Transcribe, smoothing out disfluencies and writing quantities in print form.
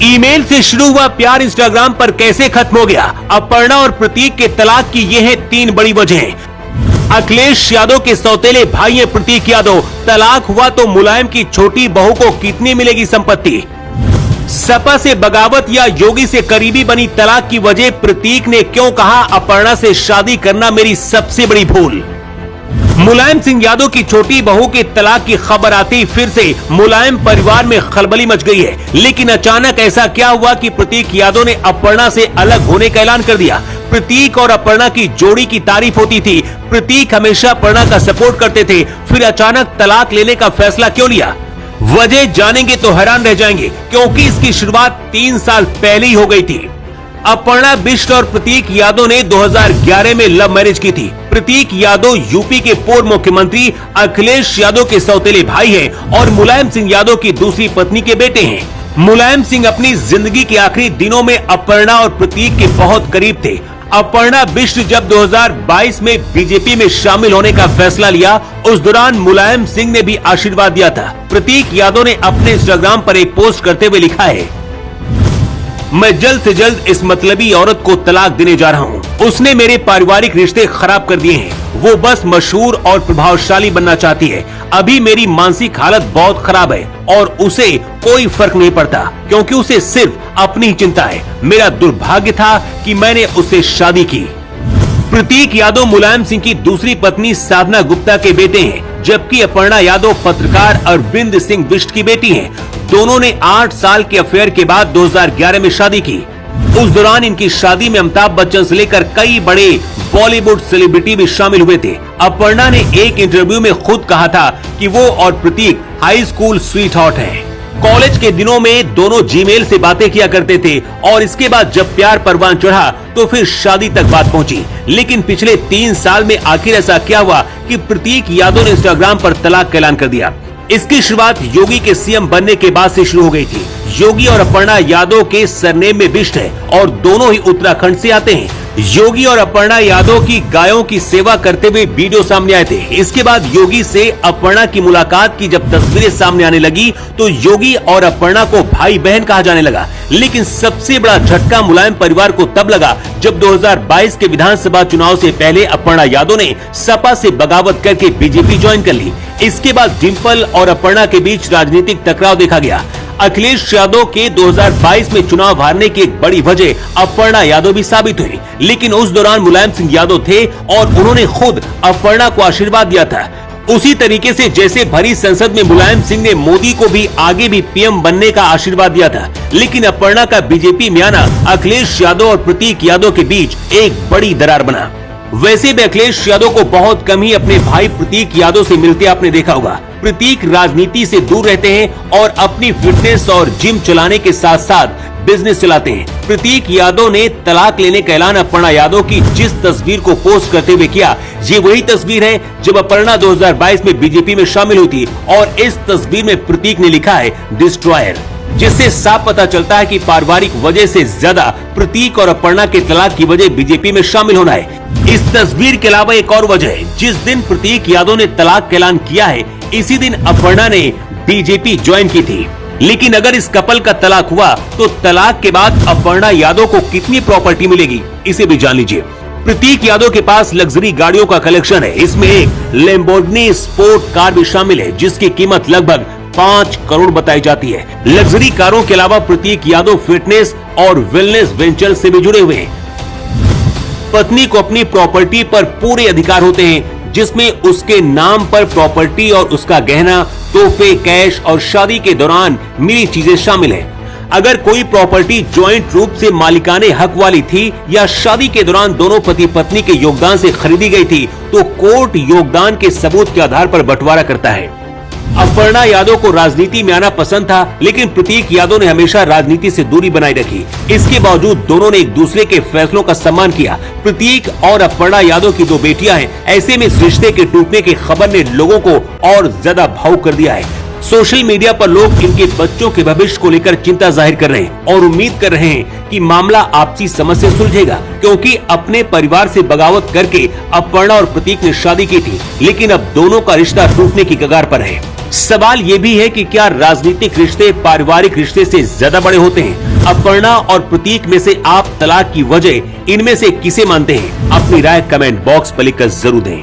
Email से शुरू हुआ प्यार इंस्टाग्राम पर कैसे खत्म हो गया? अपर्णा और प्रतीक के तलाक की ये है 3 बड़ी वजहें। अखिलेश यादव के सौतेले भाई हैं प्रतीक यादव। तलाक हुआ तो मुलायम की छोटी बहू को कितनी मिलेगी संपत्ति? सपा से बगावत या योगी से करीबी बनी तलाक की वजह प्रतीक ने क्यों कहा अपर्णा से शादी करना मेरी सबसे बड़ी भूल? मुलायम सिंह यादव की छोटी बहू के तलाक की खबर आते ही फिर से मुलायम परिवार में खलबली मच गई है। लेकिन अचानक ऐसा क्या हुआ कि प्रतीक यादव ने अपर्णा से अलग होने का ऐलान कर दिया? प्रतीक और अपर्णा की जोड़ी की तारीफ होती थी। प्रतीक हमेशा अपर्णा का सपोर्ट करते थे, फिर अचानक तलाक लेने का फैसला क्यों लिया? वजह जानेंगे तो हैरान रह जाएंगे, क्योंकि इसकी शुरुआत 3 साल पहले ही हो गई थी। अपर्णा बिष्ट और प्रतीक यादव ने 2011 में लव मैरिज की थी। प्रतीक यादव यूपी के पूर्व मुख्यमंत्री अखिलेश यादव के सौतेले भाई हैं और मुलायम सिंह यादव की दूसरी पत्नी के बेटे हैं। मुलायम सिंह अपनी जिंदगी के आखिरी दिनों में अपर्णा और प्रतीक के बहुत करीब थे। अपर्णा बिष्ट जब 2022 में बीजेपी में शामिल होने का फैसला लिया, उस दौरान मुलायम सिंह ने भी आशीर्वाद दिया था। प्रतीक यादव ने अपने इंस्टाग्राम पर एक पोस्ट करते हुए लिखा है, मैं जल्द से जल्द इस मतलबी औरत को तलाक देने जा रहा हूँ। उसने मेरे पारिवारिक रिश्ते खराब कर दिए हैं। वो बस मशहूर और प्रभावशाली बनना चाहती है। अभी मेरी मानसिक हालत बहुत खराब है और उसे कोई फर्क नहीं पड़ता, क्योंकि उसे सिर्फ अपनी चिंता है। मेरा दुर्भाग्य था कि मैंने उससे शादी की। प्रतीक यादव मुलायम सिंह की दूसरी पत्नी साधना गुप्ता के बेटे हैं, जबकि अपर्णा यादव पत्रकार अरविंद सिंह बिष्ट की बेटी हैं। दोनों ने 8 साल के अफेयर के बाद 2011 में शादी की। उस दौरान इनकी शादी में अमिताभ बच्चन से लेकर कई बड़े बॉलीवुड सेलिब्रिटी भी शामिल हुए थे। अपर्णा ने एक इंटरव्यू में खुद कहा था कि वो और प्रतीक हाई स्कूल स्वीट हॉट हैं। कॉलेज के दिनों में दोनों जीमेल से बातें किया करते थे और इसके बाद जब प्यार परवान चढ़ा तो फिर शादी तक बात पहुंची। लेकिन पिछले 3 साल में आखिर ऐसा क्या हुआ कि प्रतीक यादव ने इंस्टाग्राम पर तलाक का ऐलान कर दिया? इसकी शुरुआत योगी के सीएम बनने के बाद से शुरू हो गई थी। योगी और अपर्णा यादव के सरनेम में बिष्ट है और दोनों ही उत्तराखंड से आते हैं। योगी और अपर्णा यादव की गायों की सेवा करते हुए वीडियो सामने आए थे। इसके बाद योगी से अपर्णा की मुलाकात की जब तस्वीरें सामने आने लगी तो योगी और अपर्णा को भाई बहन कहा जाने लगा। लेकिन सबसे बड़ा झटका मुलायम परिवार को तब लगा जब 2022 के विधानसभा चुनाव से पहले अपर्णा यादव ने सपा से बगावत करके बीजेपी ज्वाइन कर ली। इसके बाद डिंपल और अपर्णा के बीच राजनीतिक टकराव देखा गया। अखिलेश यादव के 2022 में चुनाव हारने की एक बड़ी वजह अपर्णा यादव भी साबित हुई। लेकिन उस दौरान मुलायम सिंह यादव थे और उन्होंने खुद अपर्णा को आशीर्वाद दिया था। उसी तरीके से जैसे भरी संसद में मुलायम सिंह ने मोदी को भी आगे भी पीएम बनने का आशीर्वाद दिया था। लेकिन अपर्णा का बीजेपी में आना अखिलेश यादव और प्रतीक यादव के बीच एक बड़ी दरार बना। वैसे भी अखिलेश यादव को बहुत कम ही अपने भाई प्रतीक यादव से मिलते आपने देखा होगा। प्रतीक राजनीति से दूर रहते हैं और अपनी फिटनेस और जिम चलाने के साथ साथ बिजनेस चलाते हैं। प्रतीक यादव ने तलाक लेने का ऐलान अपर्णा यादव की जिस तस्वीर को पोस्ट करते हुए किया, ये वही तस्वीर है जब अपर्णा 2022 में बीजेपी में शामिल हुई थी और इस तस्वीर में प्रतीक ने लिखा है डिस्ट्रॉयर, जिससे साफ पता चलता है कि पारिवारिक वजह से ज्यादा प्रतीक और अपर्णा के तलाक की वजह बीजेपी में शामिल होना है। इस तस्वीर के अलावा एक और वजह है, जिस दिन प्रतीक यादव ने तलाक का ऐलान किया है इसी दिन अपर्णा ने बीजेपी ज्वाइन की थी। लेकिन अगर इस कपल का तलाक हुआ तो तलाक के बाद अपर्णा यादव को कितनी प्रॉपर्टी मिलेगी, इसे भी जान लीजिए। प्रतीक यादव के पास लग्जरी गाड़ियों का कलेक्शन है। इसमें एक लैम्बोर्गिनी स्पोर्ट कार भी शामिल है, जिसकी कीमत लगभग 5 करोड़ बताई जाती है। लग्जरी कारों के अलावा प्रतीक यादव फिटनेस और वेलनेस वेंचर से भी जुड़े हुए हैं। पत्नी को अपनी प्रॉपर्टी पर पूरे अधिकार होते हैं, जिसमें उसके नाम पर प्रॉपर्टी और उसका गहना, तोहफे, कैश और शादी के दौरान मिली चीजें शामिल हैं। अगर कोई प्रॉपर्टी ज्वाइंट रूप से मालिकाने हक वाली थी या शादी के दौरान दोनों पति पत्नी के योगदान से खरीदी गई थी तो कोर्ट योगदान के सबूत के आधार पर बंटवारा करता है। अपर्णा यादव को राजनीति में आना पसंद था, लेकिन प्रतीक यादव ने हमेशा राजनीति से दूरी बनाए रखी। इसके बावजूद दोनों ने एक दूसरे के फैसलों का सम्मान किया। प्रतीक और अपर्णा यादव की 2 बेटियां हैं। ऐसे में इस रिश्ते के टूटने की खबर ने लोगों को और ज्यादा भावुक कर दिया है। सोशल मीडिया पर लोग इनके बच्चों के भविष्य को लेकर चिंता जाहिर कर रहे हैं और उम्मीद कर रहे हैं कि मामला आपसी समझ से सुलझेगा, क्योंकि अपने परिवार से बगावत करके अपर्णा और प्रतीक ने शादी की थी, लेकिन अब दोनों का रिश्ता टूटने की कगार पर है। सवाल ये भी है कि क्या राजनीतिक रिश्ते पारिवारिक रिश्ते से ज्यादा बड़े होते हैं? अपर्णा और प्रतीक में से आप तलाक की वजह इनमें से किसे मानते हैं? अपनी राय कमेंट बॉक्स पर लिखकर जरूर दें।